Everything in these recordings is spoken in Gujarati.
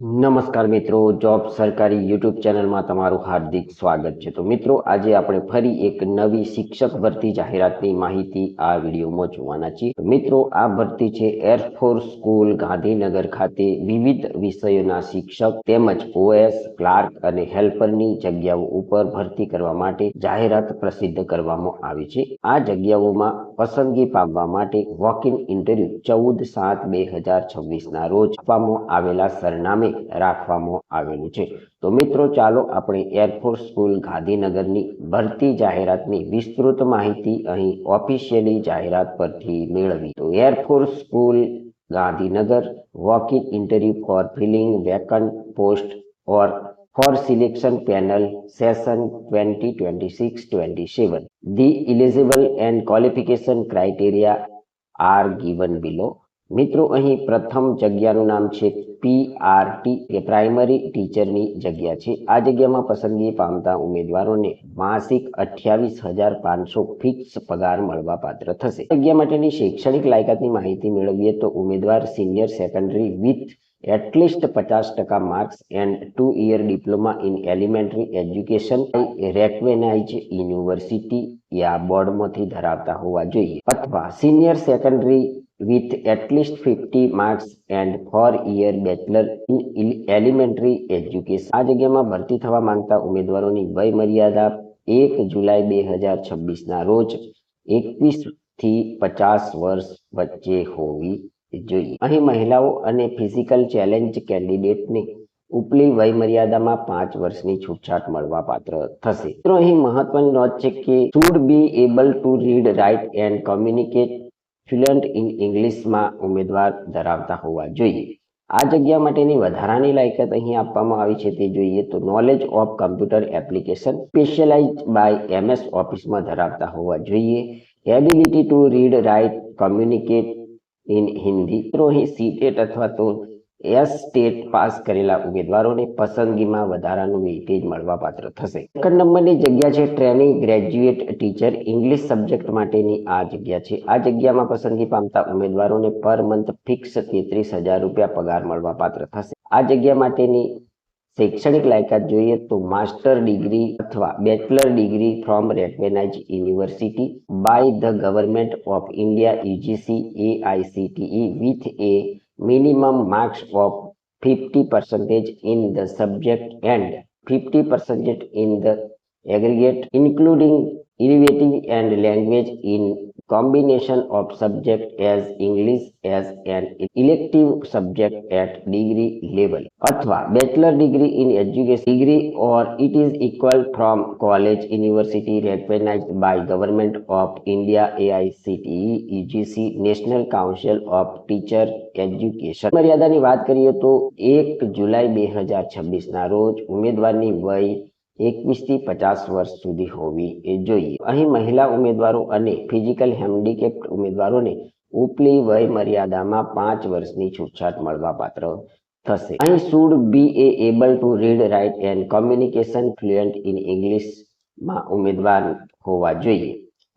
નમસ્કાર મિત્રો, જોબ સરકારી યુટ્યુબ ચેનલમાં તમારું હાર્દિક સ્વાગત છે। તો મિત્રો, આજે આપણે ફરી એક નવી શિક્ષક ભરતી જાહેરાતની માહિતી આ વિડીયોમાં જોવાના છીએ। તો મિત્રો, આ ભરતી છે એરફોર્સ સ્કૂલ ગાંધીનગર ખાતે વિવિધ વિષયોના શિક્ષક તેમજ ઓએસ, ક્લાર્ક અને હેલ્પરની જગ્યાઓ ઉપર ભરતી કરવા માટે જાહેરાત પ્રસિદ્ધ કરવામાં આવી છે। આ જગ્યાઓમાં પસંદગી પામવા માટે વોક ઇન ઇન્ટરવ્યુ 14/7/2026 ના રોજ આપવામાં આવેલા સરનામે રાખવામાં આવેલું છે। તો મિત્રો, ચાલો આપણે એરફોર્સ સ્કૂલ ગાંધીનગરની ભરતી જાહેરાતની વિસ્તૃત માહિતી અહીં ઓફિશિયલી જાહેરાત પરથી મેળવી। તો air force school Gandhinagar walk in interview for filling vacant post or for selection panel session 2026-27. The eligible and qualification criteria are given below. મિત્રો, અહીં પ્રથમ જગ્યાનું નામ છે પીઆરટી કે પ્રાઇમરી ટીચરની જગ્યા છે। આ જગ્યામાં પસંદગી પામતા ઉમેદવારોને માસિક 28,500 ફિક્સ પગાર મળવા પાત્ર થશે। જગ્યા માટેની શૈક્ષણિક લાયકાતની માહિતી મેળવીએ તો ઉમેદવાર senior secondary with at least 50% marks and 2 year diploma in elementary education recognised university યા બોર્ડમાંથી ધરાવતા હોવા જોઈએ અથવા senior secondary with at least 50 marks and 4 year bachelor in elementary education। આ જગ્યામાં ભરતી થવા માંગતા ઉમેદવારોની વય મર્યાદા 1 જુલાઈ 2026 ના રોજ 21 થી 50 વર્ષ વચ્ચે હોવી જોઈએ। અહીં મહિલાઓ અને ફિઝિકલ ચેલેન્જ કેન્ડિડેટને ઉપલી વય મર્યાદામાં 5 વર્ષની છૂટછાટ મળવા પાત્ર થશે। મિત્રો, અહીં મહત્વની નોંધ છે કે should be able to read, write and communicate fluent in ઇંગ્લિશમાં ઉમેદવાર ધરાવતા હોવા જોઈએ। આ જગ્યા માટેની વધારાની લાયકાત અહીં આપવામાં આવી છે તે જોઈએ તો knowledge of computer application specialised by MS ઓફિસમાં ધરાવતા હોવા જોઈએ। Ability to read, write, communicate in Hindi. મિત્રો, અહીં સીટેટ અથવા તો ટેટ પાસ કરેલા ઉમેદવારોને પસંદગીમાં વધારાનું વેઇટેજ મળવા પાત્ર થશે। સેકન્ડ નંબરની જગ્યા છે training graduate teacher English subject માટેની આ જગ્યા છે। આ જગ્યામાં પસંદગી પામતા ઉમેદવારોને પર મંથ ફિક્સ 33,000 રૂપિયા પગાર મળવા પાત્ર થશે। આ જગ્યા માટેની શૈક્ષણિક લાયકાત જોઈએ તો માસ્ટર ડિગ્રી અથવા bachelor degree from recognise university by the government of India UGC AICTE with a minimum marks of 50% in the subject and 50% in the aggregate, including elevative and language in combination of subject as English as an elective subject at degree level અથવા bachelor degree in education degree or it is equal from college university recognized by government of India AICTE UGC National Council of Teacher Education। મર્યાદાની વાત કરીએ તો 1 જુલાઈ 2026 ના રોજ ઉમેદવારની વય 21 થી 50 વર્ષ સુધી હોવી જોઈએ। અહીં મહિલા ઉમેદવારો અને ફિઝિકલ હેન્ડીકેપ્ડ ઉમેદવારોને ઉપલી વય મર્યાદામાં 5 વર્ષની છૂટછાટ મળવા પાત્ર થશે। અહીં should be able to read, write and communication fluent in ઇંગ્લિશમાં ઉમેદવાર હોવા જોઈએ।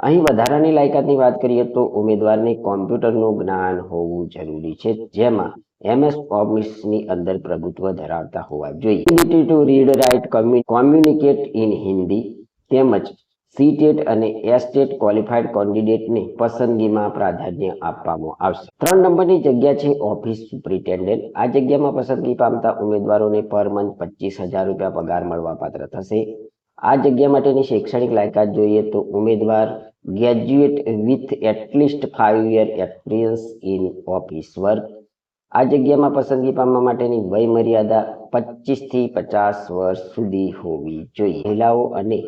અહીં વધારાની લાયકાતની વાત કરીએ તો ઉમેદવારને કોમ્પ્યુટરનું જ્ઞાન હોવું જરૂરી છે, જેમાં એમએસ ઓફિસની અંદર પ્રભુત્વ ધરાવતા હોવા જોઈએ। Ability to read, write, communicate in Hindi તેમજ સીટેટ અને એસટેટ ક્વોલિફાઈડ કેન્ડિડેટને પસંદગીમાં પ્રાધાન્ય આપવામાં આવશે। 3 નંબરની જગ્યા છે ઓફિસ સુપરિન્ટેન્ડન્ટ। આ જગ્યામાં પસંદગી પામતા ઉમેદવારોને પર મંથ 25,000 રૂપિયા પગાર મળવા પાત્ર થશે। આ જગ્યા માટેની શૈક્ષણિક લાયકાત જોઈએ તો ઉમેદવાર graduate with at least 5 year experience in office work. આ જગ્યામાં પસંદગી પામવા માટેની વય મર્યાદા 25 થી 50 વર્ષ સુધી હોવી જોઈએ। મહિલાઓ અને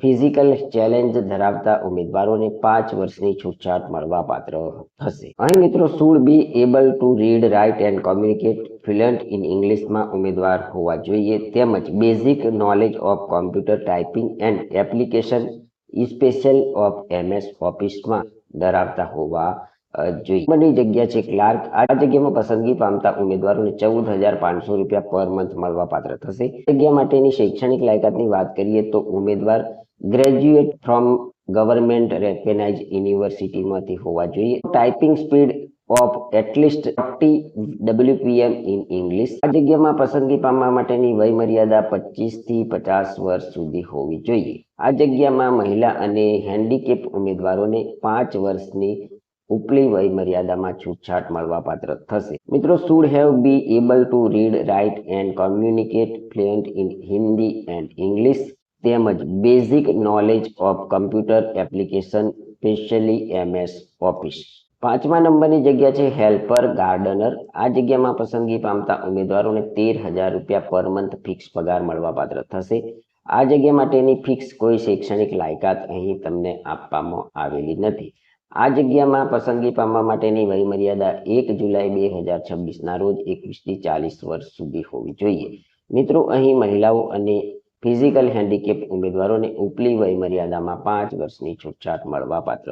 ફિઝિકલ ચેલેન્જ ધરાવતા ઉમેદવારોને 5 વર્ષની છૂટછાટ મળવા પાત્ર થશે। અહીં મિત્રો should be able to read, write and communicate fluent in ઇંગ્લિશમાં ઉમેદવાર હોવા જોઈએ તેમજ basic knowledge of computer typing and application special of MS ઓફિસમાં ધરાવતા હોવા જોઈએ। બની જગ્યા છે ક્લાર્ક। આ જગ્યામાં પસંદગી પામતા ઉમેદવારોને 14,500 રૂપિયા પર મંથ મળવા પાત્ર થશે। જગ્યા માટેની શૈક્ષણિક લાયકાતની વાત કરીએ તો ઉમેદવાર ગ્રેજ્યુએટ ફ્રોમ ગવર્મેન્ટ રેકગ્નાઇઝ યુનિવર્સિટીમાંથી હોવા જોઈએ। Typing speed of at least 40 WPM in English. આ જગ્યામાં પસંદગી પામવા માટેની વય મર્યાદા 25 થી 50 વર્ષ સુધી હોવી જોઈએ. આ જગ્યામાં મહિલા અને હેન્ડીકેપ ઉમેદવારોને 5 વર્ષની ઉપલી વય મર્યાદામાં છૂટછાટ મળવાપાત્ર થશે. મિત્રો, should have be able to read, write and communicate fluent in Hindi and English તેમજ basic knowledge of computer application specially MS office. 5મા નંબરની જગ્યા છે હેલ્પર ગાર્ડનર. આ જગ્યામાં પસંદગી પામતા ઉમેદવારોને 13,000 રૂપિયા પર મંથ ફિક્સ પગાર મળવાપાત્ર થશે. આ જગ્યા માટેની ફિક્સ કોઈ શૈક્ષણિક લાયકાત અહીં તમને આપવામાં આવેલી નથી. આ જગ્યામાં પસંદગી પામવા માટેની વય મર્યાદા 1 જુલાઈ 2026ના રોજ 21 થી 40 વર્ષ સુધી હોવી જોઈએ. મિત્રો, અહીં મહિલાઓ અને ફિઝિકલ હેન્ડીકેપ ઉમેદવારોને ઉપલી વય મર્યાદામાં 5 વર્ષની છૂટછાટ મળવાપાત્ર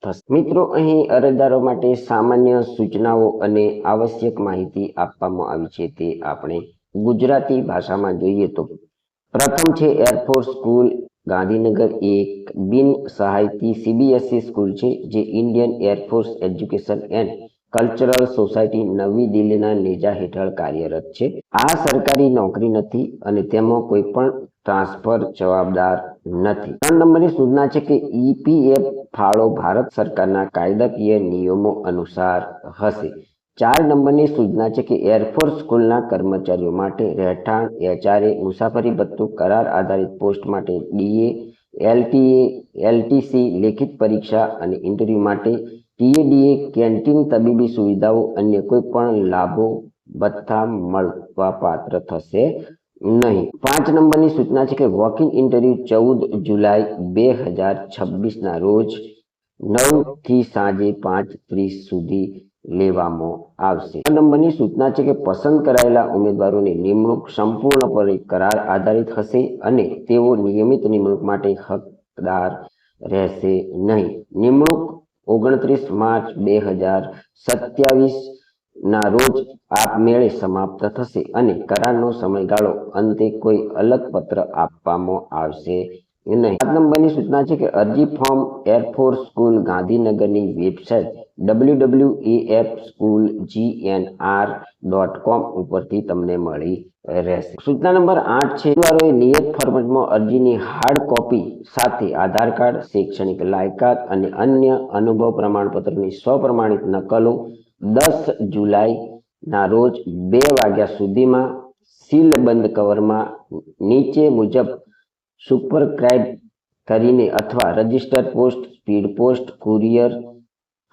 થશે. મિત્રો, અહીં અરજદારો માટે સામાન્ય સૂચનાઓ અને આવશ્યક માહિતી આપવામાં આવી છે તે આપણે ગુજરાતી ભાષામાં જોઈએ તો પ્રથમ છે એરફોર્સ સ્કૂલ ગાંધીનગર, એક બિન સહાયતી CBSE સ્કૂલ છે જે Indian air force education and cultural society નવી દિલ્હીના નેજા હેઠળ કાર્યરત છે. આ સરકારી નોકરી નથી અને તેમાં કોઈ પણ ટ્રાન્સફર જવાબદાર નથી. 3 નંબરની સૂચના છે કે EPF ફાળો ભારત સરકારના કાયદાકીય નિયમો અનુસાર હશે. 4 નંબરની સૂચના છે કે એરફોર્સ સ્કૂલના કર્મચારીઓ માટે રહેઠાણ, HRA, મુસાફરી ભથ્થું, કરાર આધારિત પોસ્ટ માટે DA, LTA, LTC, લેખિત પરીક્ષા અને ઇન્ટરવ્યુ માટે TADA, કેન્ટીન, તબીબી સુવિધાઓ, અન્ય કોઈ પણ લાભો ભથ્થા મળવાપાત્ર થશે નહીં. 5 નંબરની સૂચના છે કે વોક-ઇન ઇન્ટરવ્યુ 14 જુલાઈ 2026ના રોજ 9 થી સાંજે 5:30 સુધી લેવામાં આવશે. 6 નંબરની સૂચના છે કે પસંદ કરાયેલા ઉમેદવારોની નિમણૂક સંપૂર્ણપણે કરાર આધારિત હશે અને તેઓ નિયમિત નિમણૂક માટે હકદાર રહેશે નહીં. નિમણૂક 29 માર્ચ 2027ના રોજ આપમેળે સમાપ્ત થશે અને કરારનો સમયગાળો અંતે કોઈ અલગ પત્ર આપવામાં આવશે નહીં. 7 નંબરની સૂચના છે કે અરજી ફોર્મ એરફોર્સ સ્કૂલ ગાંધીનગરની વેબસાઇટ www.afschoolgnr.com ઉપરથી તમને મળી રહેશે. સૂચના નંબર 8 છે ઉમેદવારોએ નિયત ફોર્મેટમાં અરજીની હાર્ડ કોપી સાથે આધાર કાર્ડ, શૈક્ષણિક લાયકાત અને અન્ય અનુભવ પ્રમાણપત્રની સ્વપ્રમાણિત નકલો 10 જુલાઈના રોજ 2 વાગ્યા સુધીમાં સીલબંધ કવરમાં નીચે મુજબ સુપરસ્ક્રાઇબ કરીને અથવા register post, speed post, courier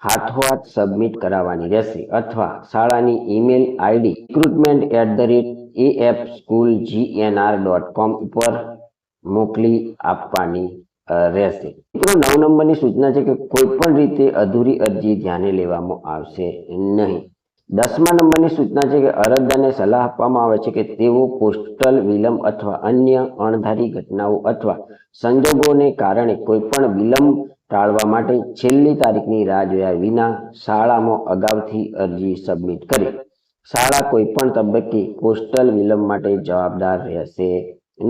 હાથોહાથ સબમિટ કરાવવાની રહેશે અથવા શાળાની ઈમેલ આઈડી recruitment@afschoolgnr.com ઉપર મોકલી આપવાની રહેશે. મિત્રો, 9 નંબરની સૂચના છે કે કોઈ પણ રીતે અધૂરી અરજી ધ્યાને લેવામાં આવશે નહીં. 10મા નંબરની સૂચના છે કે અરજદારને સલાહ આપવામાં આવે છે કે તેઓ પોસ્ટલ વિલંબ અથવા અન્ય અણધારી ઘટનાઓ અથવા સંજોગોને કારણે કોઈ પણ વિલંબ ટાળવા માટે છેલ્લી તારીખની રાહ જોયા વિના શાળામાં અગાઉથી અરજી સબમિટ કરે. શાળા કોઈ પણ તબક્કે પોસ્ટલ વિલંબ માટે જવાબદાર રહેશે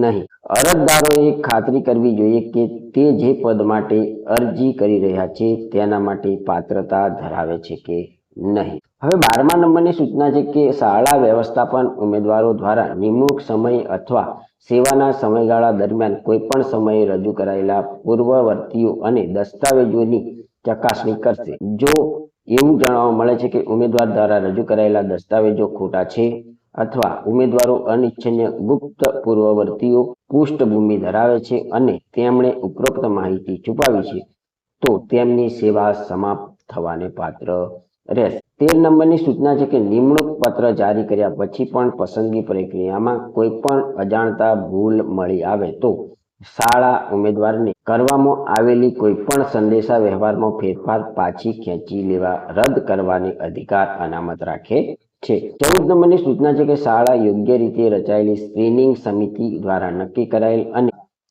નહીં. અરજદારોએ ખાતરી કરવી જોઈએ કે તે જે પદ માટે અરજી કરી રહ્યા છે તેના માટે પાત્રતા ધરાવે છે કે નહીં. હવે 12મા નંબરની સૂચના છે કે શાળા વ્યવસ્થાપન ઉમેદવારો દ્વારા નિમણૂક સમય અથવા સેવાના સમયગાળા દરમિયાન કોઈ પણ સમયે રજૂ કરાયેલા પૂર્વવર્તીઓ અને દસ્તાવેજોની ચકાસણી કરશે. જો એવું જાણવા મળે છે કે ઉમેદવાર દ્વારા રજૂ કરાયેલા દસ્તાવેજો ખોટા છે અથવા ઉમેદવારો અનિચ્છનીય ગુપ્ત પૂર્વવર્તીઓ પૃષ્ઠભૂમિ ધરાવે છે અને તેમણે ઉપરોક્ત માહિતી છુપાવી છે તો તેમની સેવા સમાપ્ત થવાને પાત્ર રહેશે. 13 નંબરની સૂચના છે કે નિમણૂક પત્ર જારી કર્યા પછી પણ પસંદગી પ્રક્રિયામાં કોઈ પણ અજાણતા ભૂલ મળી આવે તો શાળા ઉમેદવારને કરવામાં આવેલી કોઈ પણ સંદેશા વ્યવહારમાં ફેરફાર પાછી ખેંચી લેવા રદ કરવાની અધિકાર અનામત રાખે છે. 14 નંબરની સૂચના છે કે શાળા યોગ્ય રીતે રચાયેલી સ્ક્રીનિંગ સમિતિ દ્વારા નક્કી કરાયેલ અને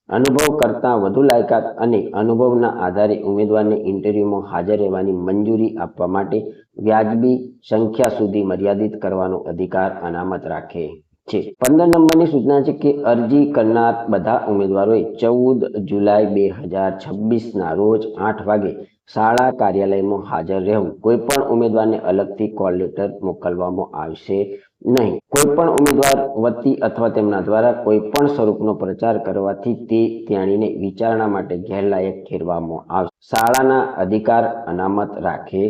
અનુભવ કરતાં વધુ લાયકાત અને અનુભવના આધારે ઉમેદવારને ઇન્ટરવ્યુમાં હાજર રહેવાની મંજૂરી આપવા માટે વ્યાજબી સંખ્યા સુધી મર્યાદિત કરવાનો અધિકાર અનામત રાખે છે. 15 નંબરની સૂચના છે કે અરજી કરનાર બધા ઉમેદવારોએ 14 જુલાઈ 2026ના રોજ 8 વાગે શાળા કાર્યાલયમાં હાજર રહેવું. કોઈ પણ ઉમેદવારને અલગથી કોલ લેટર મોકલવામાં આવશે નહીં. કોઈ પણ ઉમેદવાર વતી અથવા તેમના દ્વારા કોઈ પણ સ્વરૂપનો પ્રચાર કરવાથી તે તેણીને વિચારણા માટે ગેરલાયક ઠેરવામાં આવશે. શાળાના અધિકાર અનામત રાખે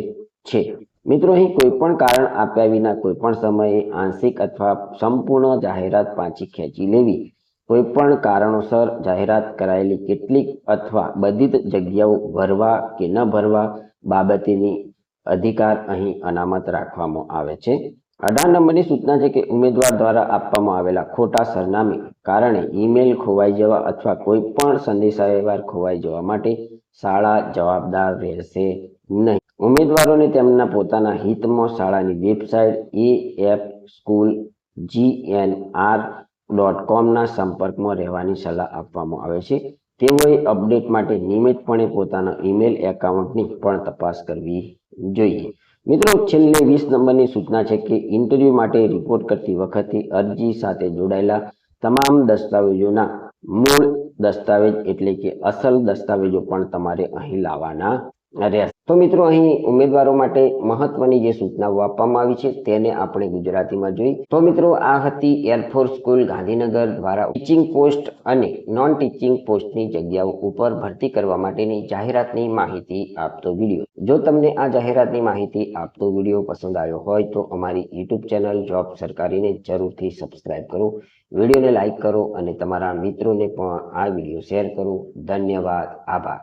છે. મિત્રો, અહીં કોઈ પણ કારણ આપ્યા વિના કોઈ પણ સમયે આંશિક અથવા સંપૂર્ણ જાહેરાત પાછી ખેંચી લેવી, કોઈ પણ કારણોસર જાહેરાત કરાયેલી કેટલીક અથવા બધી જ જગ્યાઓ ભરવા કે ન ભરવા બાબતેની અધિકાર અહીં અનામત રાખવામાં આવે છે. 18 નંબરની સૂચના છે કે ઉમેદવાર દ્વારા આપવામાં આવેલા ખોટા સરનામે કારણે ઈમેલ ખોવાઈ જવા અથવા કોઈ પણ સંદેશાવ્યવહાર ખોવાઈ જવા માટે શાળા જવાબદાર રહેશે નહીં. ઉમેદવારોને તેમના પોતાના હિતમાં શાળાની વેબસાઇટ afschoolgnr.com ના સંપર્કમાં રહેવાની સલાહ આપવામાં આવે છે. તેઓએ અપડેટ માટે નિયમિતપણે પોતાના ઈમેલ એકાઉન્ટની પણ તપાસ કરવી જોઈએ. મિત્રો, છેલ્લે 20 નંબરની સૂચના છે કે ઇન્ટરવ્યૂ માટે રિપોર્ટ કરતી વખતે અરજી સાથે જોડાયેલા તમામ દસ્તાવેજોના મૂળ દસ્તાવેજ એટલે કે અસલ દસ્તાવેજો પણ તમારે અહીં લાવવાના રહેશે. તો મિત્રો, અહીં ઉમેદવારો માટે મહત્વની જે સૂચનાઓ આપવામાં આવી છે તેને આપણે ગુજરાતીમાં જોઈ. તો મિત્રો, આ હતી એરફોર્સ સ્કૂલ ગાંધીનગર દ્વારા ટીચિંગ પોસ્ટ અને નોન ટીચિંગ પોસ્ટની જગ્યાઓ ઉપર ભરતી કરવા માટેની જાહેરાતની માહિતી આપતો વિડીયો. જો તમને આ જાહેરાતની માહિતી આપતો વિડીયો પસંદ આવ્યો હોય તો અમારી યુટ્યુબ ચેનલ જોબ સરકારીને જરૂરથી સબસ્ક્રાઇબ કરો, વિડીયોને લાઇક કરો અને તમારા મિત્રોને પણ આ વિડીયો શેર કરો. ધન્યવાદ. આભાર.